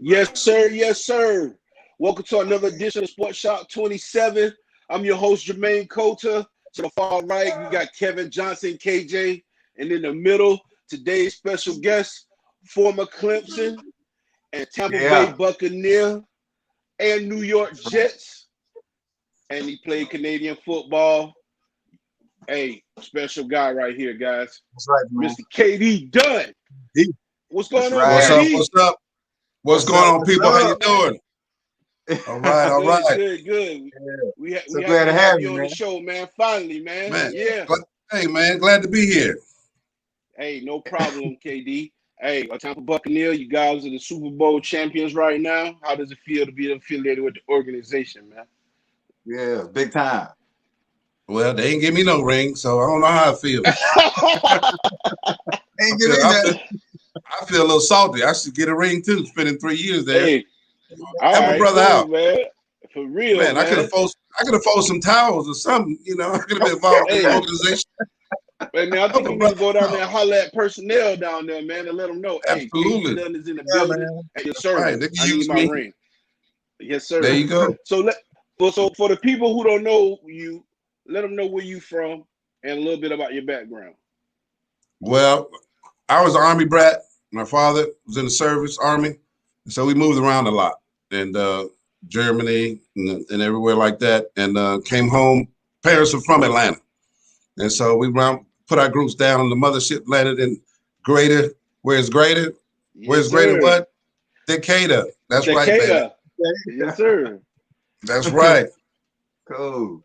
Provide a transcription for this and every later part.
Yes, sir. Yes, sir. Welcome to another edition of Sports Shoutouts. I'm your host, Jermaine Colter. To the far right, we got Kevin Johnson, KJ. And in the middle, today's special guest, former Clemson and Tampa Bay Buccaneer and New York Jets. And he played Canadian football. Hey, special guy right here, guys. That's right, man. Mr. KD Dunn. What's going on, right. KD? What's going on, people? How you doing? All right. Good. Yeah. We glad to have you on man. The show, man. Finally, man. Yeah. Hey, man, glad to be here. Hey, no problem, KD. Hey, Tampa Buccaneer, you guys are the Super Bowl champions right now. How does it feel to be affiliated with the organization, man? Yeah, big time. Well, they ain't give me no ring, so I don't know how I feel. I feel a little salty. I should get a ring too. Spending 3 years there. Hey, help a brother out, man. For real, man. I could have folded some towels or something. You know, I could have been involved in the organization. Man, I think we need to go down there and holler at personnel down there, man, and let them know. Absolutely. Hey, Dunn is in the building. Hey, yes, sir. Right, they can use my ring. Yes, sir. There you go. So for the people who don't know you, let them know where you from and a little bit about your background. Well, I was an Army brat. My father was in the service, Army, so we moved around a lot, and Germany and everywhere like that, and came home. Parents are from Atlanta, and so we put our groups down on the mothership, landed in Greater. Where's Greater? Where's Greater? What? Decatur. That's right, baby. Yes, sir. That's right. Cool.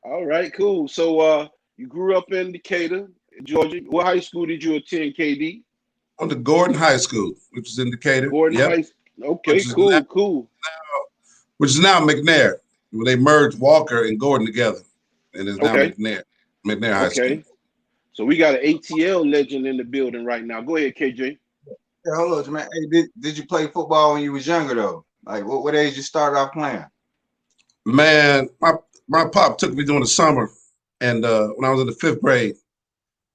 All right, cool. So you grew up in Decatur, Georgia. What high school did you attend, KD? On the Gordon High School, which is in Decatur. Gordon High School. Okay, cool. Which is now McNair. When they merged Walker and Gordon together, and it's now McNair High School. So we got an ATL legend in the building right now. Go ahead, KJ. Yeah, hold on, man. Hey, did you play football when you was younger though? Like what age you started off playing? Man, my pop took me during the summer, and when I was in the 5th grade,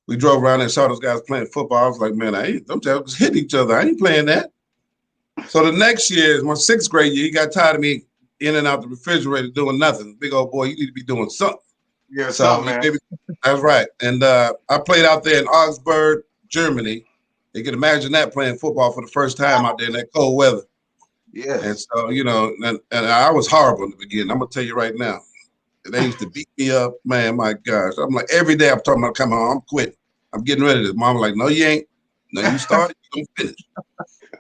we drove around and saw those guys playing football. I was like, man, them guys hitting each other. I ain't playing that. So the next year, my 6th grade year, he got tired of me in and out the refrigerator doing nothing. Big old boy, you need to be doing something. Yeah, so man. That's right. And I played out there in Augsburg, Germany. You can imagine that, playing football for the first time out there in that cold weather. Yeah. And so, and I was horrible in the beginning. I'm going to tell you right now. They used to beat me up. Man, my gosh. I'm like, every day I'm talking about coming home. I'm quitting. I'm getting ready to this. Mom like, no, you ain't. No, you start, you don't finish.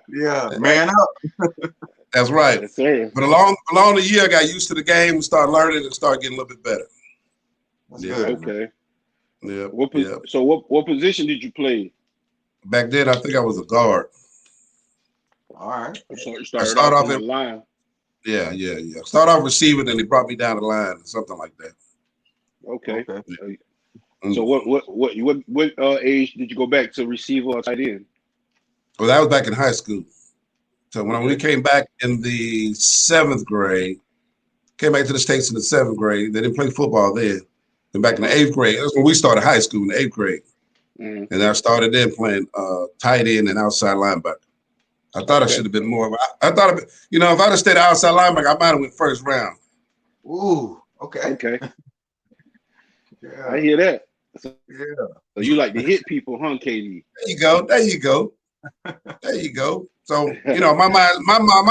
Yeah, man up. That's right. Yes, sir. But along the year, I got used to the game and started learning and started getting a little bit better. That's good. Okay. Yeah. So what position did you play? Back then, I think I was a guard. All right. So you started off on the line. Yeah. Start off receiving, and they brought me down the line, something like that. Okay. Yeah. So what age did you go back to receiver or tight end? Well, that was back in high school. So when we came back in the 7th grade, came back to the States in the 7th grade, they didn't play football then. Then back in the 8th grade, that's when we started high school in the 8th grade. Mm-hmm. And I started then playing tight end and outside linebacker. I thought I should have been more. I thought, if I'd have stayed outside linebacker, I might have went first round. Ooh, okay. Yeah. I hear that. So you like to hit people, huh, KD? There you go. So, my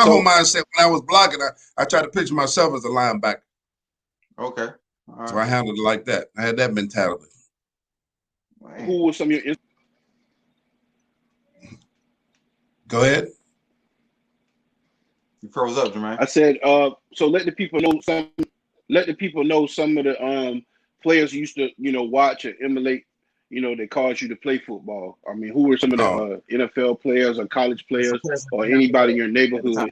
whole mindset when I was blocking, I tried to picture myself as a linebacker. Okay. All right. So I handled it like that. I had that mentality. Man. Who were some of your... Go ahead. You froze up, Jermaine. I said, so let the people know some of the players you used to, watch or emulate, that caused you to play football. I mean, who were some of the NFL players or college players or anybody in your neighborhood?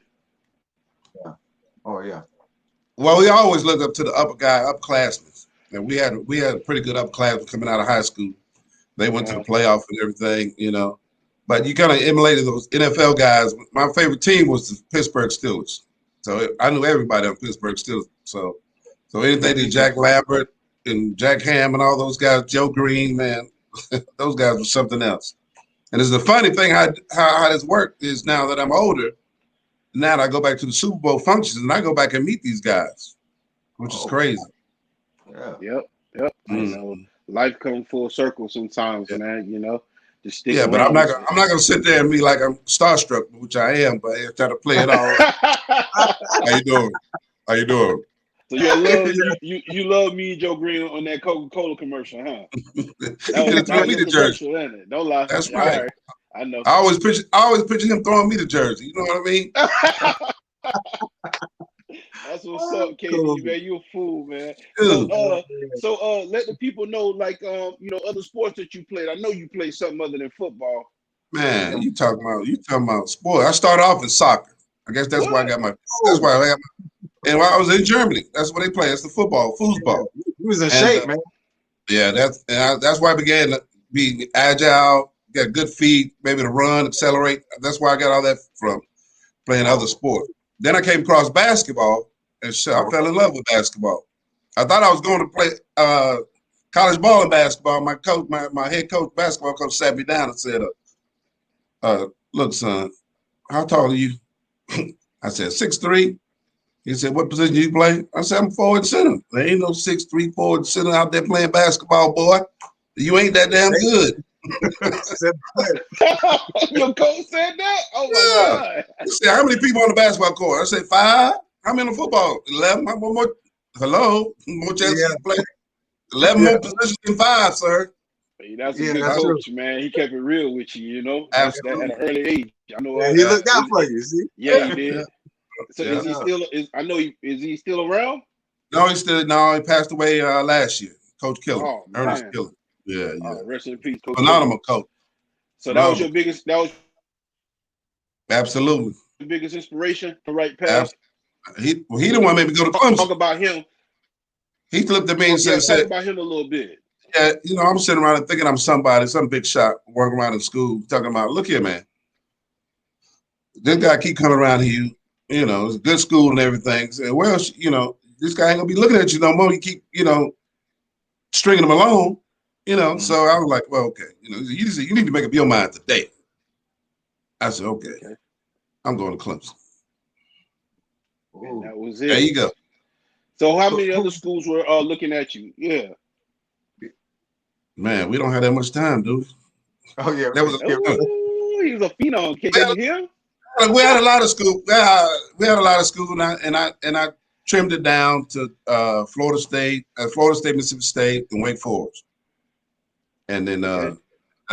Yeah. Oh, yeah. Well, we always looked up to the upperclassmen. And we had a pretty good upperclassmen coming out of high school. They went to the playoff and everything, But you kind of emulated those NFL guys. My favorite team was the Pittsburgh Steelers. So I knew everybody on Pittsburgh Steelers. So anything that Jack Lambert and Jack Ham and all those guys, Joe Green, man, those guys were something else. And it's the funny thing how this worked is now that I'm older, now I go back to the Super Bowl functions and I go back and meet these guys, which is crazy. Yeah. Yep. You know, life comes full circle sometimes, man. You know, just stick around. But I'm not gonna sit there and be like I'm starstruck, which I am, but I try to play it all. How you doing? So you love me, Joe Green, on that Coca-Cola commercial, huh? That was your commercial, isn't it? Don't lie. That's right. Right. I know. I always picture him throwing me the jersey. You know what I mean? That's what's up, KD, man. You a fool, man. So let the people know, like, you know, other sports that you played. I know you played something other than football. Man, you talking about sport. I started off in soccer. I guess that's why I got my. That's why I got my. And while I was in Germany, that's what they play. It's the football. He was in shape, man. Yeah, that's why I began to be agile, got good feet, maybe to run, accelerate. That's where I got all that from, playing other sports. Then I came across basketball, and I fell in love with basketball. I thought I was going to play college ball in basketball. My coach, my head coach, basketball coach, sat me down and said, "Look, son, how tall are you?" I said, 6'3". He said, "What position do you play?" I said, "I'm forward center." There ain't no 6'3" forward center out there playing basketball, boy. You ain't that damn good. Your coach said that? Oh my God. He said, "How many people on the basketball court?" I said, 5. How many on the football? 11. One more. Hello? More chances to play. 11 more positions than 5, sir. Hey, that's a good coach, man. He kept it real with you, you know. Absolutely. At an early age. I know. He looked out for you, see? Yeah, he did. So is he still? Is he still around? No, he passed away last year. Coach Killer, Ernest Killer. Yeah. Rest in peace, Coach. Phenomenal coach. So that was your biggest. That was absolutely the biggest inspiration to write path. He the one made me go to Clemson. Talk about him. He flipped at me and said, "Talk about him a little bit." Yeah, you know, I'm sitting around and thinking I'm somebody, some big shot, working around in school, talking about, look here, man. This guy keep coming around here. You know, it's a good school and everything. So, well, you know, this guy ain't gonna be looking at you no more. You keep, you know, stringing him along. You know, so I was like, well, okay. You know, you need to make up your mind today. I said, okay. I'm going to Clemson. And that was it. There you go. So how many other schools were looking at you? Yeah. Man, we don't have that much time, dude. Oh, yeah. He was a phenom. Can you hear? We had a lot of school. We had a lot of school, and I trimmed it down to Florida State, Mississippi State, and Wake Forest. And then I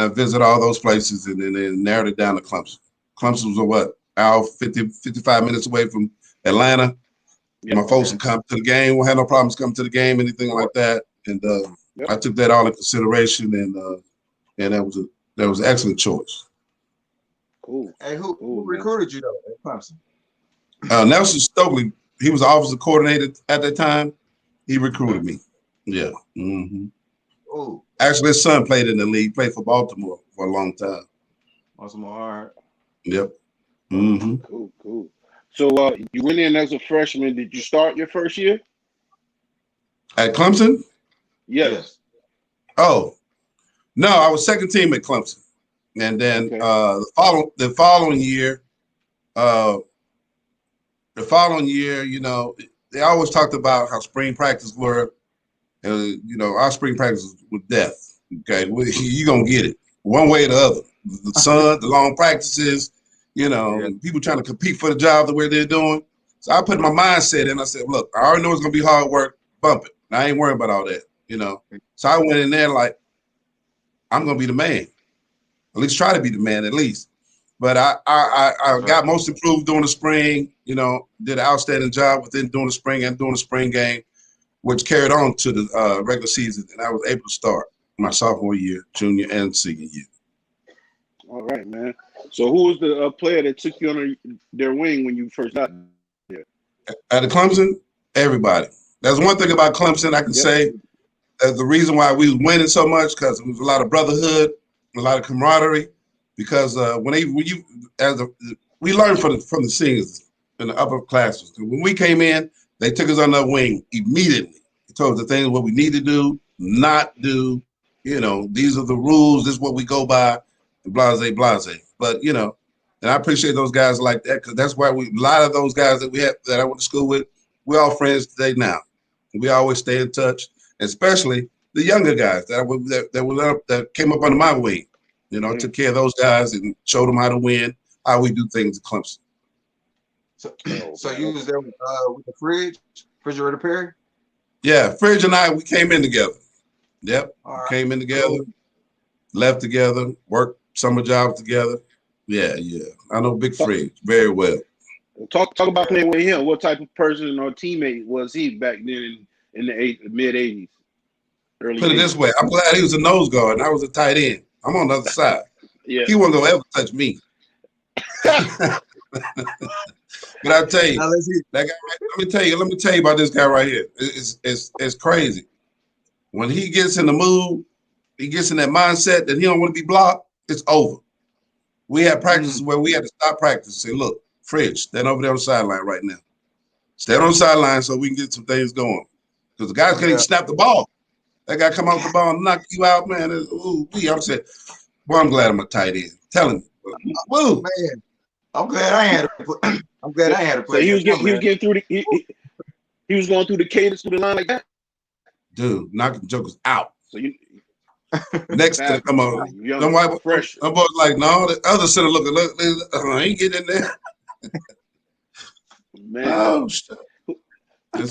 visited all those places, and then narrowed it down to Clemson. Clemson was hour 55 minutes away from Atlanta. Yep. My folks would come to the game. We had no problems coming to the game, anything like that. And I took that all in consideration, and that was an excellent choice. Cool. Hey, who recruited you though at Clemson? Nelson Stokely. He was the offensive coordinator at that time. He recruited me. Yeah. Mm-hmm. Oh. Actually, his son played in the league. Played for Baltimore for a long time. Baltimore, all right. Yep. Mm-hmm. Cool. So you went in as a freshman. Did you start your first year at Clemson? Yes. Oh, no, I was second team at Clemson. And then the following year, you know, they always talked about how spring practice were, you know, our spring practice was death. Okay, you're gonna get it one way or the other. The sun, the long practices, you know, people trying to compete for the job the way they're doing. So I put my mindset in. I said, look, I already know it's gonna be hard work. Bump it. I ain't worrying about all that, you know. So I went in there like, I'm gonna be the man. At least try to be the man, at least. But I got most improved during the spring, you know, did an outstanding job within during the spring and during the spring game, which carried on to the regular season. And I was able to start my sophomore year, junior, and senior year. All right, man. So who was the player that took you under their wing when you first got there? At the Clemson, everybody. That's one thing about Clemson I can say. The reason why we was winning so much because it was a lot of brotherhood, a lot of camaraderie. Because we learned from the seniors in the upper classes. When we came in, they took us under their wing immediately. They told us the things what we need to do, not do. You know, these are the rules. This is what we go by. blase. But you know, and I appreciate those guys like that because that's why a lot of those guys that we have that I went to school with, we're all friends today now. We always stay in touch, especially the younger guys that came up under my wing. You know, took care of those guys and showed them how to win, how we do things at Clemson. So you was there with the refrigerator Perry? Yeah, Fridge and I, we came in together. Yep, Right. Came in together, left together, worked summer jobs together. Yeah. I know Big Fridge very well. Talk about playing with him. What type of person or teammate was he back then in the mid 80s? Early Put it 80s? this way, I'm glad he was a nose guard and I was a tight end. I'm on the other side. Yeah. He wasn't gonna ever touch me. But I'll tell you, that guy, let me tell you about this guy right here. It's crazy. When he gets in the mood, he gets in that mindset that he don't want to be blocked, it's over. We had practices where we had to stop practice and say, look, Fridge, stand over there on the sideline right now. Stand on the sideline so we can get some things going. Because the guys can't even snap the ball. That guy come off the ball and knock you out, man. I'm saying, boy, I'm glad I'm a tight end. Tell him. Woo. Man, I'm glad I had to play. So he was getting through he was going through the cadence through the line like that. Dude, knocking jokers out. So you next to come on. Them white fresh. I'm both like, no, the other center look, I ain't getting in there. Man. Oh shit.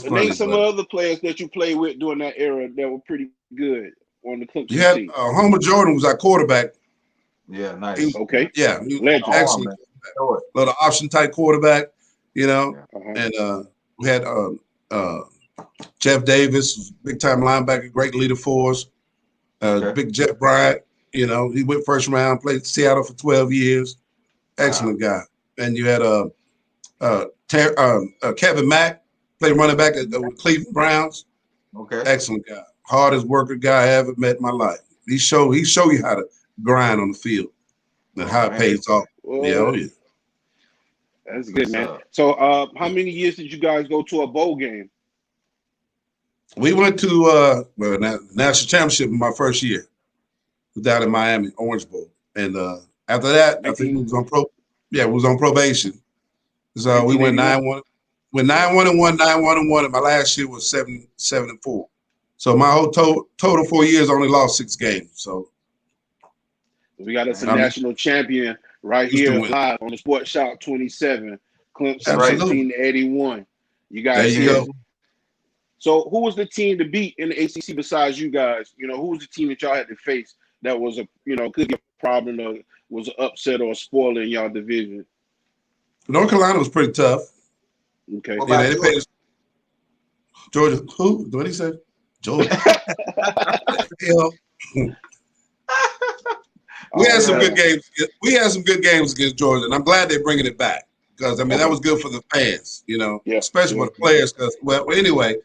Name some other players that you played with during that era that were pretty good on the Clemson team. Homer Jordan was our quarterback. Yeah, nice. Okay. Yeah, he was excellent. Little option type quarterback, you know. And we had Jeff Davis, big time linebacker, great leader for us. Big Jeff Bryant, you know, he went first round, played Seattle for 12 years. Excellent guy. And you had Kevin Mack, played running back at the Cleveland Browns. Okay. Excellent guy. Hardest worker guy I ever met in my life. He show you how to grind on the field and how it pays off. Yeah. That's good, man. So how many years did you guys go to a bowl game? We went to national championship in my first year. Down in Miami, Orange Bowl. And after that, I think we was on probation. So we went 9-1. Went 9-1-1, 9-1-1, and my last year was 7-4. So my whole total 4 years only lost 6 games. So we got us a national champion right here live on the Shoutouts27, Clemson 1981. You guys, there you go. So who was the team to beat in the ACC besides you guys? You know, who was the team that y'all had to face that was could be a problem or was an upset or a spoiler in y'all division? North Carolina was pretty tough. Okay. Yeah, they paid us. Georgia. Who? What he said? Georgia. We had some good games. We had some good games against Georgia, and I'm glad they're bringing it back because that was good for the fans, especially for the players. Because anyway,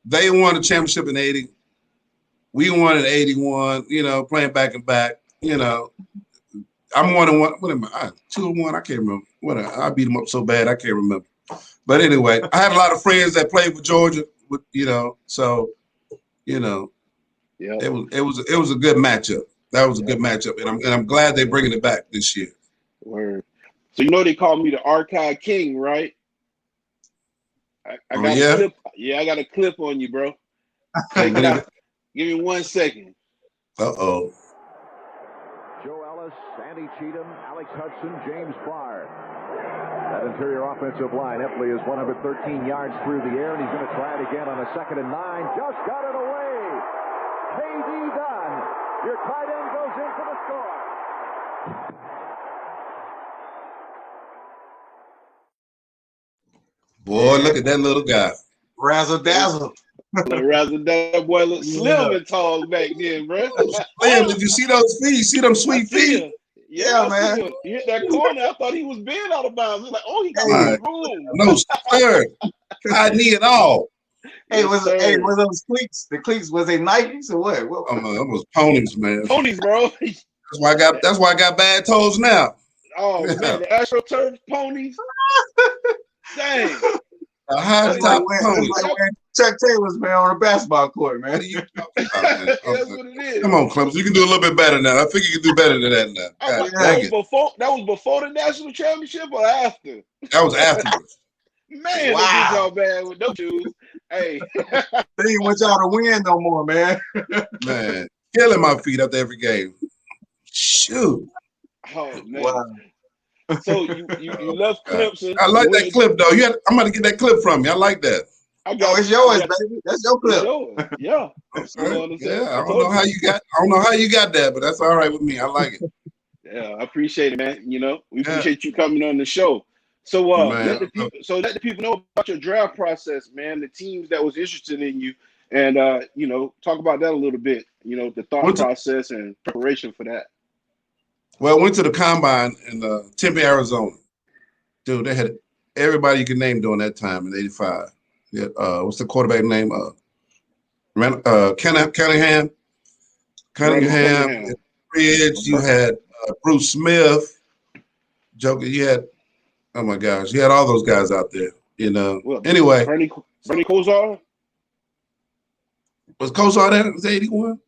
they won the championship in '80. We won in '81. Playing back and back. I'm 1-1. What am I? 2-1. I can't remember. I beat them up so bad I can't remember. But anyway, I had a lot of friends that played for Georgia. So it was a good matchup. That was a good matchup, and I'm glad they're bringing it back this year. Word. So they call me the Archive King, right? I got a clip. Yeah, I got a clip on you, bro. Check it out. Give me 1 second. Uh-oh. Joe Ellis, Andy Cheatham, Alex Hudson, James Barr. That interior offensive line, Epley is 113 yards through the air, and he's going to try it again on a 2nd and 9. Just got it away. K.D. Dunn. Your tight end goes in for the score. Boy, look at that little guy. Razzle dazzle. Razzle dazzle boy looked slim and tall back then, bro. Slim, did you see those feet? See them sweet feet? Yeah, man. He hit that corner. I thought he was being out of bounds. He was like, he got room. No, sir. I need it all. Hey, was those cleats? The cleats, was they Nikes or what? It was ponies, man. Ponies, bro. That's why I got bad toes now. Oh man, the AstroTurf ponies. Dang. A high top pony. Like wearing Chuck Taylors, man, on a basketball court, man. What are you talking about, man? That's what it is. Come on, Clemson. You can do a little bit better than that. I think you can do better than that now. God, That was before the national championship or after? That was afterwards. Man, Wow. they did y'all bad with no shoes. Hey. They didn't want y'all to win no more, man. Man, killing my feet after every game. Shoot. Oh, man. Wow. So you left Clemson. I like that clip, though. I'm going to get that clip from you. I like that. It's yours, baby. That's your clip. Yeah. Okay. You know what I'm saying? I don't know how you got that, but that's all right with me. I like it. Yeah, I appreciate it, man. You know, we appreciate you coming on the show. So let the people know about your draft process, man, the teams that was interested in you, and talk about that a little bit, the thought process and preparation for that. Well, I went to the combine in Tempe, Arizona. Dude, they had everybody you could name during that time in '85. Yeah, what's the quarterback name? Cunningham. Ridge. You had Bruce Smith. Joker. You had, oh my gosh, you had all those guys out there. Well, anyway, Bernie Kosar. Was Kosar there? Was 81?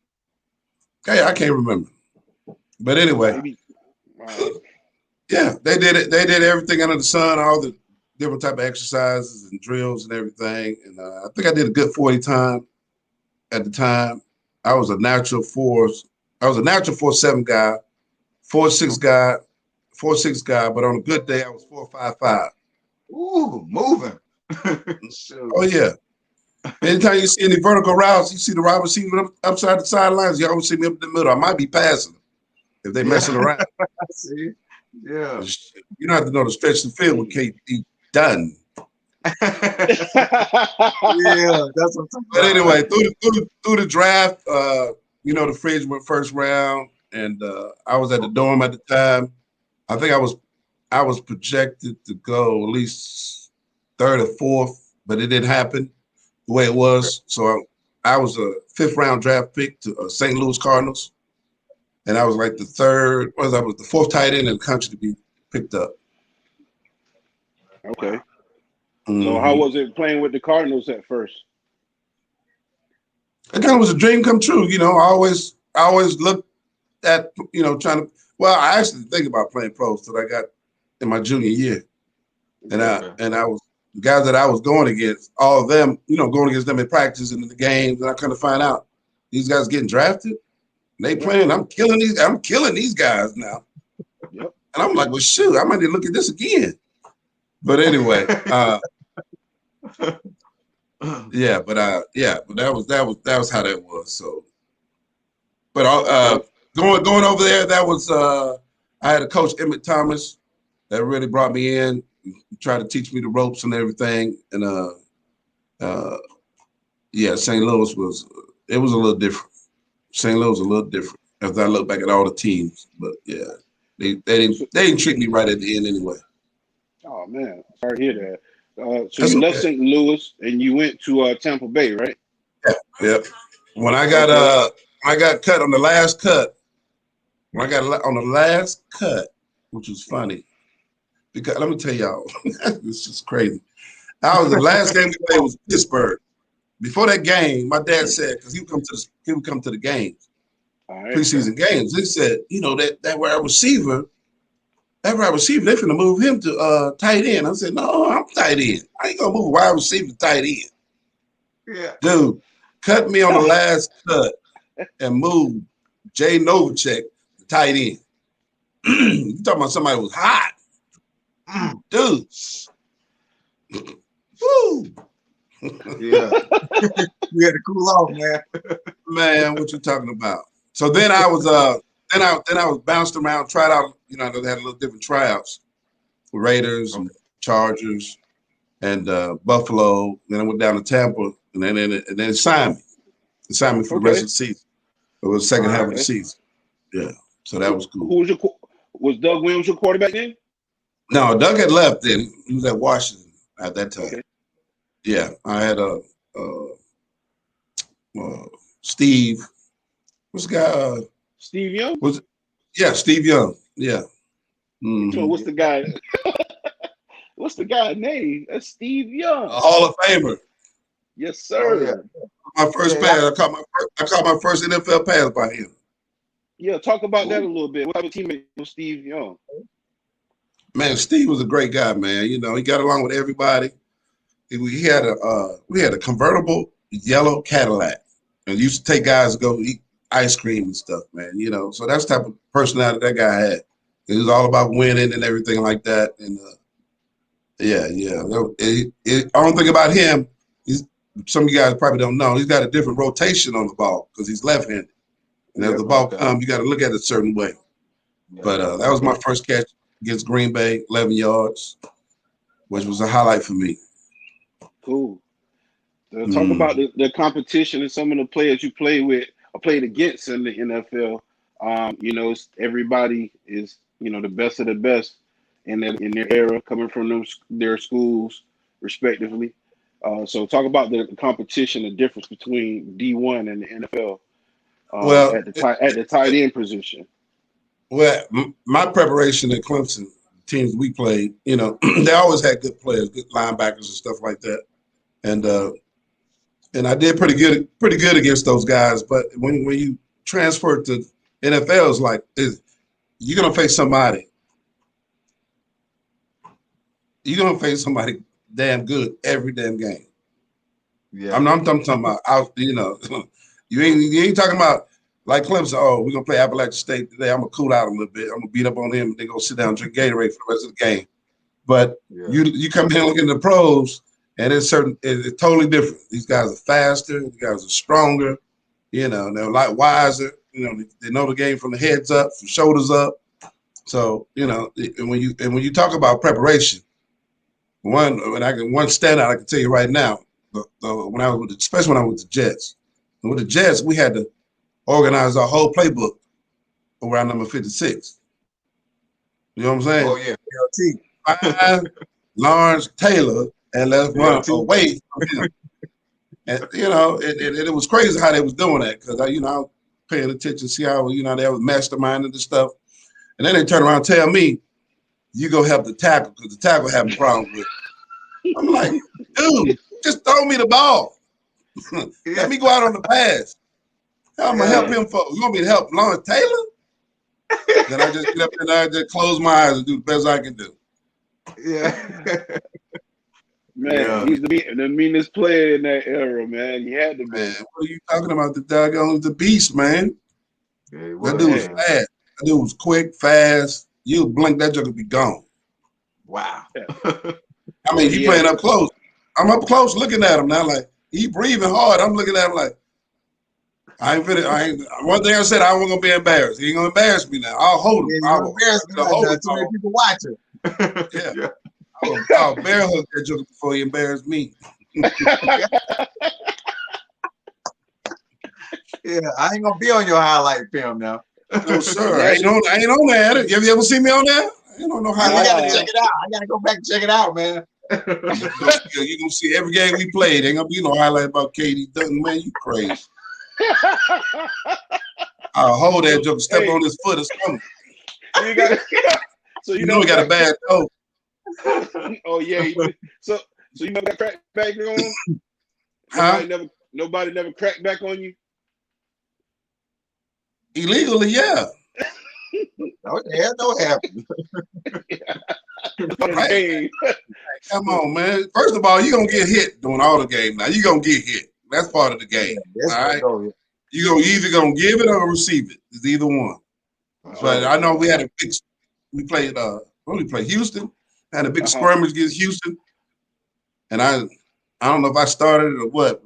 Okay, I can't remember. But anyway, yeah, they did it. They did everything under the sun, all the different type of exercises and drills and everything. And I think I did a good 40 time at the time. I was a natural 4.7 guy, 4.6 guy, 4.6 guy. But on a good day, I was 4.55. Ooh, moving. Oh yeah. Anytime you see any vertical routes, you see the wide receiver upside the sidelines. You always see me up in the middle. I might be passing them if they messing around. See, yeah. You don't have to know to stretch the field with KD Dunn. Yeah, that's what I'm talking But about. anyway, through the draft, the fridge went first round, and I was at the dorm at the time. I think I was projected to go at least third or fourth, but it didn't happen the way it was. So I was a 5th round draft pick to St. Louis Cardinals, and I was like the 4th tight end in the country to be picked up. Okay. Mm-hmm. So how was it playing with the Cardinals at first? It kind of was a dream come true. I always looked at, trying to. Well, I actually didn't think about playing pros till I got in my junior year, and I was the guys that I was going against, all of them, going against them in practice and in the games, and I kind of find out these guys getting drafted, and they playing. I'm killing these guys now, and I'm like, well, shoot, I might need to look at this again. But anyway, but that was how that was. So, but going over there, that was I had a coach, Emmett Thomas, that really brought me in, tried to teach me the ropes and everything. And St. Louis was a little different. St. Louis was a little different as I look back at all the teams. But yeah, they didn't treat me right at the end anyway. Oh man, sorry to hear that. So you left St. Louis and you went to Tampa Bay, right? Yep. When I got cut on the last cut, which was funny, because let me tell y'all, this is crazy. The last game we played was Pittsburgh. Before that game, my dad said, because he would come to the games, preseason games. He said, that wide receiver. That wide receiver, they're finna move him to tight end. I said, no, I'm tight end. I ain't gonna move a wide receiver to tight end. Yeah. Dude, cut me on the last cut and move Jay Novacek to tight end. You talking about somebody who was hot. Dude. Woo. Yeah. You had to cool off, man. Man, what you talking about? So then I was Then I was bounced around, tried out. They had a little different tryouts, Raiders and Chargers, and Buffalo. Then I went down to Tampa, and then signed me for the rest of the season. It was the second half of the season. Yeah, so that was cool. Was Doug Williams your quarterback then? No, Doug had left then. He was at Washington at that time. Okay. Yeah, I had Steve. What's the guy? Steve Young? Yeah, Steve Young. Yeah. Mm-hmm. So what's the guy? What's the guy's name? That's Steve Young. A Hall of Famer. Yes, sir. My first pass. I caught my first NFL pass by him. Yeah, talk about that a little bit. What type of teammate was Steve Young? Man, Steve was a great guy, man. You know, he got along with everybody. We had a convertible yellow Cadillac, and used to take guys to go eat ice cream and stuff, man. You know, so that's the type of personality that guy had. It was all about winning and everything like that. And I don't think about him. Some of you guys probably don't know. He's got a different rotation on the ball because he's left-handed. And as the ball comes, you got to look at it a certain way. Yeah, but that was my first catch against Green Bay, 11 yards, which was a highlight for me. Cool. Talk about the competition and some of the players you play with or played against in the NFL. You know, everybody is, you know, the best of the best in their era, coming from their schools, respectively. So talk about the competition, the difference between D1 and the NFL. At the tight end position. Well, my preparation at Clemson, teams we played, you know, they always had good players, good linebackers and stuff like that, and I did pretty good against those guys. But when you transfer to NFL, it's like you're gonna face somebody. You're gonna face somebody damn good every damn game. Yeah, I'm talking about out. You know, you ain't talking about like Clemson. Oh, we're gonna play Appalachian State today. I'm gonna cool out a little bit. I'm gonna beat up on him. And they go sit down and drink Gatorade for the rest of the game. But you come in and look at the pros, and it's totally different. These guys are faster. These guys are stronger. You know, they're a lot wiser. You know, they know the game from the heads up, from shoulders up. So you know, and when you talk about preparation, one standout I can tell you right now. When I was especially when I was with the Jets. And with the Jets, we had to organize our whole playbook around number 56. You know what I'm saying? Oh yeah, Find Lawrence Taylor and let's run away from him. And you know, it was crazy how they was doing that because I was paying attention, see how they was masterminding the stuff, and then they turn around and tell me, "You go help the tackle because the tackle having problems with it." I'm like, dude, just throw me the ball. Let me go out on the pass. How am I gonna help him for? You want me to help Lawrence Taylor? Then I just get up and I just close my eyes and do the best I can do. Yeah. Man, he's the meanest player in that era, man. He had to be. Man, what are you talking about? The beast, man. Yeah, that dude was fast. That dude was quick, fast. You blink, that joke would be gone. Wow. I mean, he playing up close. I'm up close looking at him now, like he breathing hard. I'm looking at him like, one thing I said, I wasn't gonna be embarrassed. He ain't gonna embarrass me now. I'll hold him. I'll embarrass me. Too many people watching. Yeah. I'll bear hug that joker before he embarrassed me. Yeah, I ain't gonna be on your highlight film now. No, sir. I ain't on that. You ever see me on there? I ain't on no highlight. I gotta check it out. I gotta go back and check it out, man. You're gonna see every game we played. Ain't gonna be no highlight about Katie Dunn, man. You crazy. I'll hold that joker, step on his foot or something. So you know he got a bad toe. Oh yeah. So you never got cracked back on him? Huh? Nobody never cracked back on you? Illegally, yeah. Oh yeah, no happen. Right. Come on, man. First of all, you're gonna get hit during all the game. Now you're gonna get hit. That's part of the game. Yeah, all right. You're either gonna give it or receive it. It's either one. But I know we played Houston, had a big scrimmage against Houston. And I don't know if I started or what.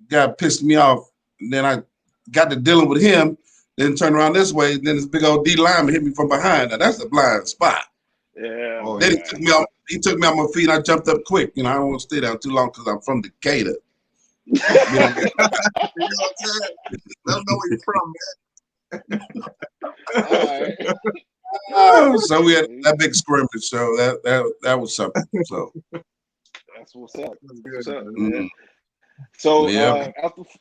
Guy pissed me off. And then I got to dealing with him, then turned around this way, and then this big old D lineman hit me from behind. Now that's a blind spot. Yeah. Then he took me off my feet. I jumped up quick. I don't want to stay down too long because I'm from Decatur. You know what I'm saying? Let them know where you're from, man. All right. So we had that big scrimmage. So that was something. So that's what's up. That's good. Man. So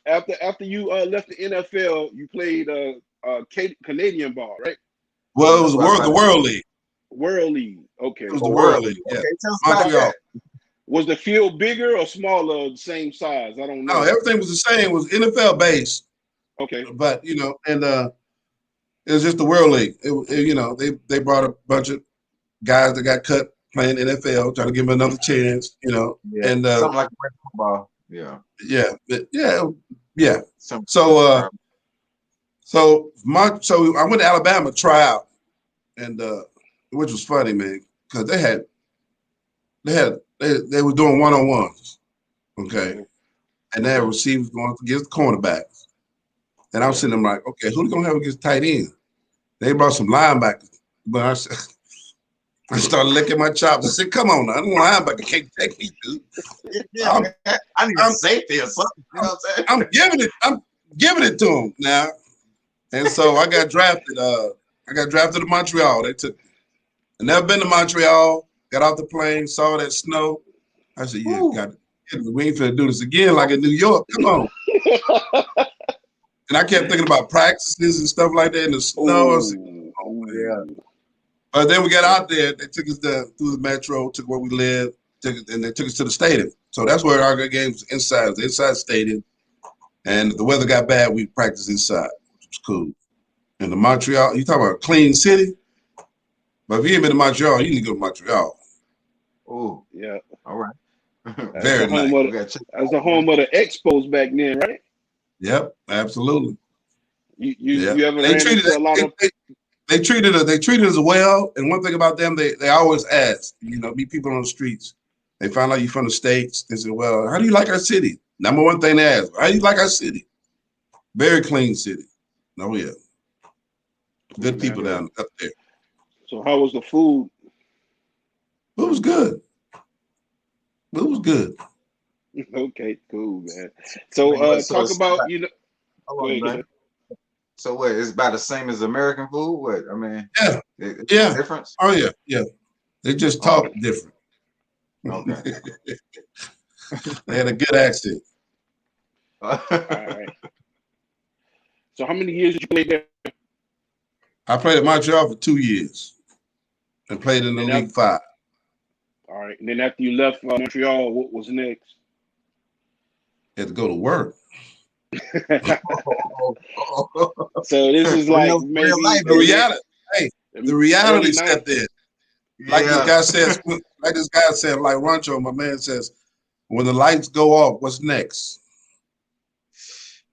after you left the NFL, you played Canadian ball, right? Well, it was the World League. World League. Okay. It was the World League. Yeah. Okay, tell us about that. Was the field bigger or smaller, the same size? I don't know. No, everything was the same. It was NFL based. Okay. But and it was just the World League. They brought a bunch of guys that got cut playing NFL, trying to give them another chance. Yeah, and something like football. Yeah. So I went to Alabama to try out, and which was funny, man, because they were doing one-on-ones, okay, and they had receivers going against cornerbacks, and I was sitting there like, okay, who they gonna have against tight end? They brought some linebackers, but I started licking my chops. I said, "Come on, now, I don't linebacker can't take me, dude. I need a safety or something. You know what I'm saying? I'm giving it to him now." And so I got drafted. To Montreal. They took me. I never been to Montreal. Got off the plane, saw that snow. I said, "Yeah, we ain't finna do this again like in New York. Come on." And I kept thinking about practices and stuff like that in the snow. I was like, oh, yeah. But then we got out there. They took us through the metro, took where we lived, and they took us to the stadium. So that's where our games inside. It was inside stadium. And if the weather got bad, we practiced inside, which was cool. And the Montreal, you talk about a clean city? But if you ain't been to Montreal, you need to go to Montreal. Oh, yeah. All right. Very nice. That's the home of the Expos back then, right? Yep, absolutely. You ever ran into a lot of... They treated us well, and one thing about them, they always ask, meet people on the streets. They find out you from the States. They say, well, how do you like our city? Number one thing they ask, how do you like our city? Very clean city. Oh, yeah. Good people up there. So how was the food? It was good. Okay, cool, man. So talk about, go ahead. So what? It's about the same as American food. What? I mean, yeah. Difference? Oh yeah. They just talk different. Okay. They had a good accent. All right. So how many years did you play there? I played at Montreal for 2 years and played in the League 5. All right. And then after you left Montreal, what was next? Had to go to work. So this is like maybe the reality. Hey, the reality stepped in. Like this guy said, like Rancho, my man says, when the lights go off, what's next?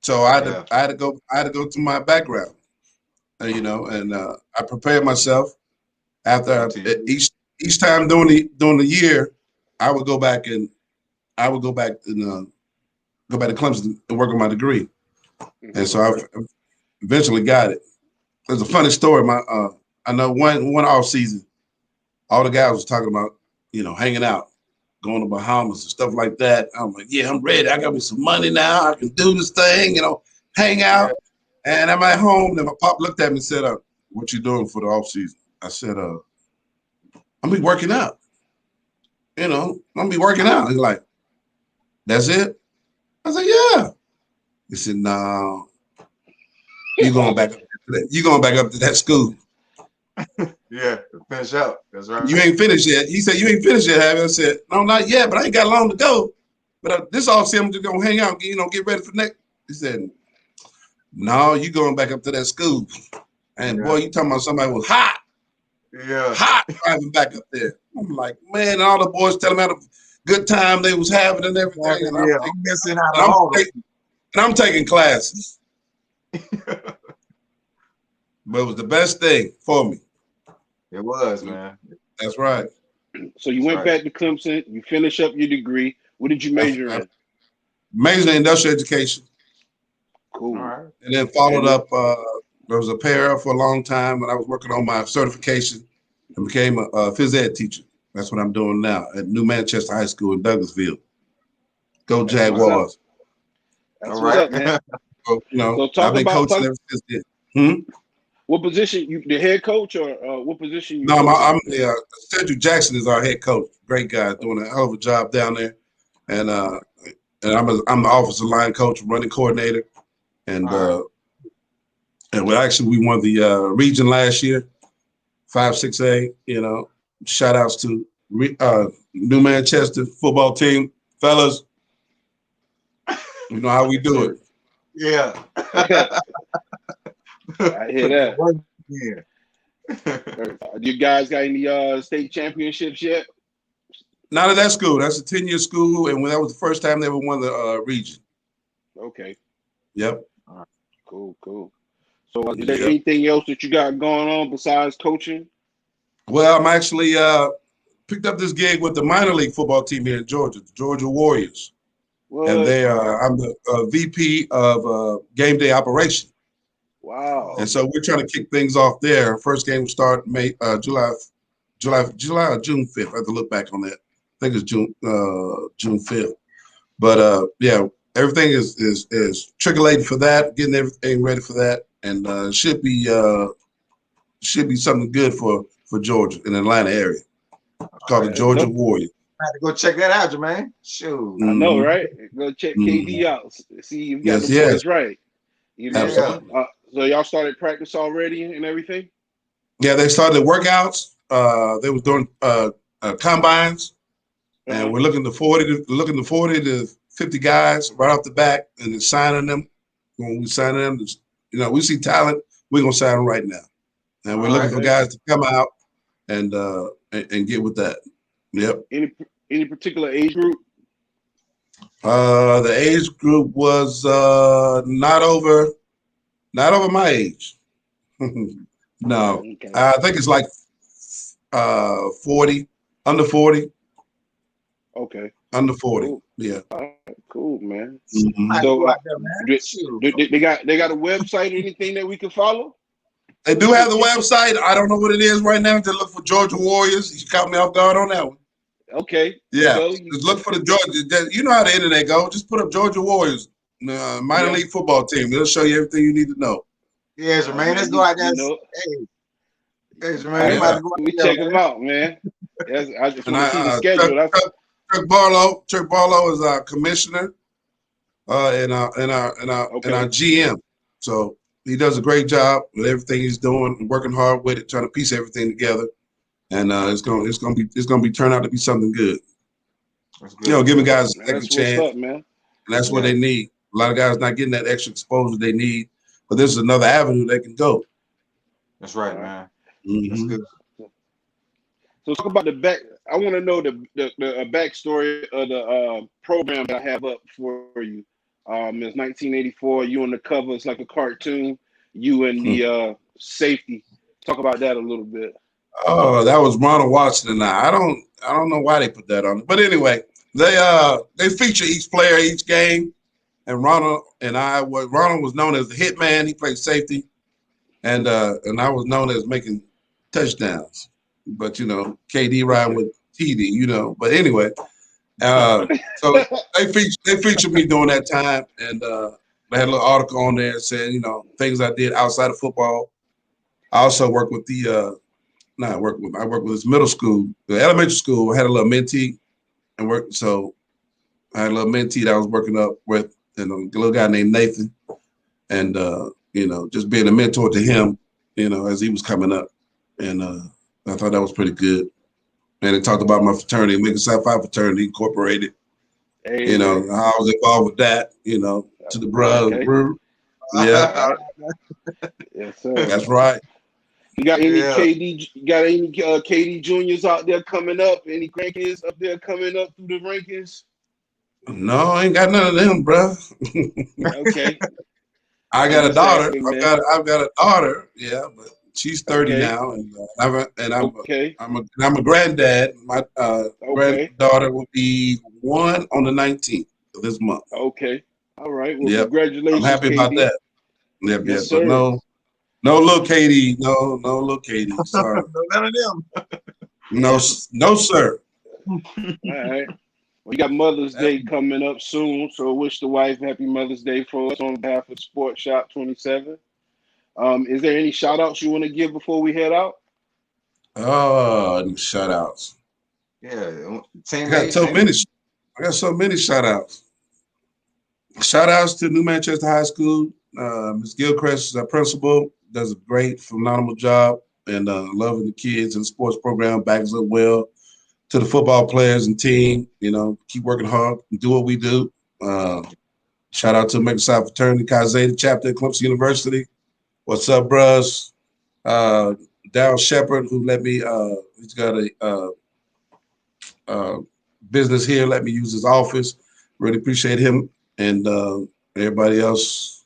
So I had to go to my background, and I prepared myself. After each time during the year, I would go back to Clemson and work on my degree. And so I eventually got it. There's a funny story. I know one off season, all the guys was talking about, hanging out, going to Bahamas and stuff like that. I'm like, yeah, I'm ready. I got me some money now. I can do this thing, hang out. Yeah. And I'm at home. And my pop looked at me and said, what you doing for the off season? I said, I'm be working out. I'm be working out. He's like, that's it? I said, yeah. He said, no, you're going back up to that. You're going back up to that school. Yeah, finish out. That's right. You ain't finished yet. He said, you ain't finished yet, have you? I said, no, not yet, but I ain't got long to go. But this all seems to go hang out, get ready for next. He said, no, you going back up to that school. And boy, you talking about somebody was hot. Yeah. Hot driving back up there. I'm like, man, and all the boys telling me how the good time they was having and everything. And I'm missing out on all and I'm taking classes. But it was the best thing for me. It was, man. That's right. So you went back to Clemson. You finished up your degree. What did you major in? Major in industrial education. Cool. All right. And then followed up. There was a para for a long time, and I was working on my certification and became a phys ed teacher. That's what I'm doing now at New Manchester High School in Douglasville. Go Jaguars! That's what's up, man. So I've been coaching ever since then. What position? You the head coach or what position? No, I'm Cedric Jackson is our head coach. Great guy, doing a hell of a job down there, and I'm the offensive line coach, running coordinator, and we won the region last year, 5-6A. Shout outs to New Manchester football team, fellas. You know how we do it. Yeah. I hear that. Yeah. You guys got any state championships yet? Not at that school. That's a 10-year school, and that was the first time they ever won the region. Okay. Yep. Cool. So is there anything else that you got going on besides coaching? Well, I'm actually picked up this gig with the minor league football team here in Georgia, the Georgia Warriors. What? And I'm the VP of game day operation. Wow. And so we're trying to kick things off there. First game will start July or June 5th. I have to look back on that. I think it's June 5th. But yeah, everything is trickling for that, getting everything ready for that, and should be something good for Georgia in the Atlanta area. It's called the Georgia Warriors. I have to go check that out, Jermaine. Shoot. I know, right? Go check KD out. See you got the boys right. You know? Absolutely. So y'all started practice already and everything? Yeah, they started workouts. They was doing combines, and we're looking to 40 to 50 guys right off the bat, and then signing them. When we sign them, we see talent, we're gonna sign them right now, and we're looking for guys to come out and get with that. Yep. Any particular age group? The age group was not over my age. No, okay. I think it's like 40, under 40. Okay. Under 40. Cool. Yeah. All right, cool, man. Mm-hmm. So they got a website or anything that we can follow? They do have the website. I don't know what it is right now. Just look for Georgia Warriors. You caught me off guard on that one. Okay. Yeah. Just look for the Georgia. You know how the internet goes. Just put up Georgia Warriors, minor league football team. It'll show you everything you need to know. Yeah, Jermaine, let's go out there. Hey, Jermaine, let me check them out, man. Yes, I just want to see the schedule. Chuck Barlow is our commissioner, and our GM. So he does a great job with everything he's doing, working hard with it, trying to piece everything together, and it's gonna be turn out to be something good. Giving guys a second chance, up, man. And that's what they need. A lot of guys not getting that extra exposure they need, but this is another avenue they can go. That's right, man. Mm-hmm. That's good. So talk about the back. I want to know the backstory of the program that I have up for you. It's 1984. You on the cover. It's like a cartoon. You and the safety. Talk about that a little bit. Oh, that was Ronald Watson and I don't know why they put that on it, but anyway, they feature each player each game, and Ronald was known as the hitman. He played safety, and I was known as making touchdowns. But KD riding with TD, But anyway, so they featured me during that time, and they had a little article on there saying things I did outside of football. I also worked with I worked with this middle school, the elementary school. I had a little mentee and worked. So I had a little mentee that I was working up with, and a little guy named Nathan, and just being a mentor to him, as he was coming up, and I thought that was pretty good. And it talked about my fraternity, Lincoln Psi Phi Fraternity Incorporated. Hey, how I was involved with that, to the brothers. Okay. Yeah. Yes, sir. That's right. You got any KD? You got any KD juniors out there coming up? Any grandkids up there coming up through the rankings? No, I ain't got none of them, bro. Okay. I got a daughter. I've got a daughter. Yeah, but she's 30 now, and I'm a granddad. My granddaughter will be 1 on the 19th of this month. Okay. All right. Well, congratulations. I'm happy about that. Yes, but no little Katie. No little Katie. Sorry. None of them. No, sir. All right. We got Mother's Day coming up soon, so wish the wife happy Mother's Day for us on behalf of Sports Shop 27. Is there any shout outs you want to give before we head out? Oh, shout outs. Yeah. I got so many shout outs. Shout outs to New Manchester High School. Ms. Gilchrist is our principal, does a great, phenomenal job, and loving the kids and the sports program, backs up well. to the football players and team, keep working hard and do what we do. Shout out to Microsoft Fraternity, Chi Zeta chapter at Clemson University. What's up, bros? Darryl Shepard, who let me, he's got a business here, let me use his office. Really appreciate him. And everybody else,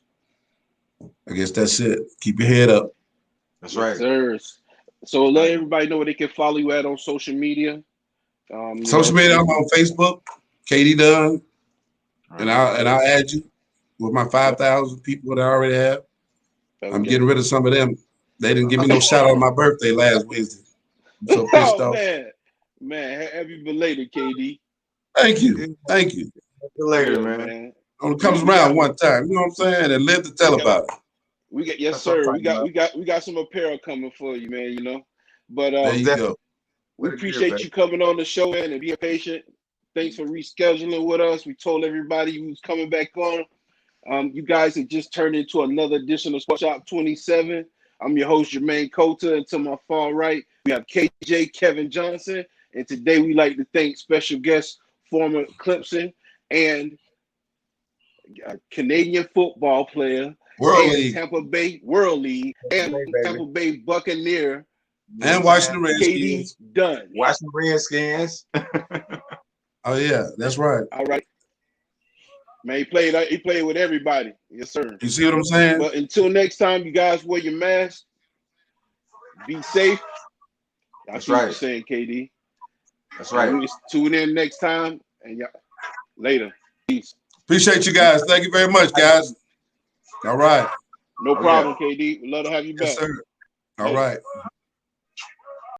I guess that's it. Keep your head up. That's right. Yes, so let everybody know where they can follow you at on social media. Social media, I'm on Facebook, KD Dunn, and I'll add you with my 5,000 people that I already have. I'm getting rid of some of them. They didn't give me no shout out on my birthday last Wednesday. I'm so pissed off. Man, happy belated, KD. Thank you. Later, man. Only comes around one time, you know what I'm saying? And live to tell about it. We got some apparel coming for you, man. But there you go. We appreciate you coming on the show, man, and being patient. Thanks for rescheduling with us. We told everybody who's coming back on. You guys have just turned into another edition of Shoutouts27. I'm your host, Jermaine Colter, and to my far right, we have KJ Kevin Johnson. And today we like to thank special guest, former Clemson and Canadian football player, Tampa Bay World League, and Tampa Bay Buccaneer, and Washington Redskins. Dunn. Washington Redskins. Oh yeah, that's right. All right. Man, he played with everybody. Yes, sir. You see what I'm saying? But until next time, you guys wear your mask. Be safe. That's right. You're saying, KD. That's right. Just tune in next time, and y'all later. Peace. Appreciate you guys. Thank you very much, guys. All right. No problem, KD. We'd love to have you back. Yes, sir. All right.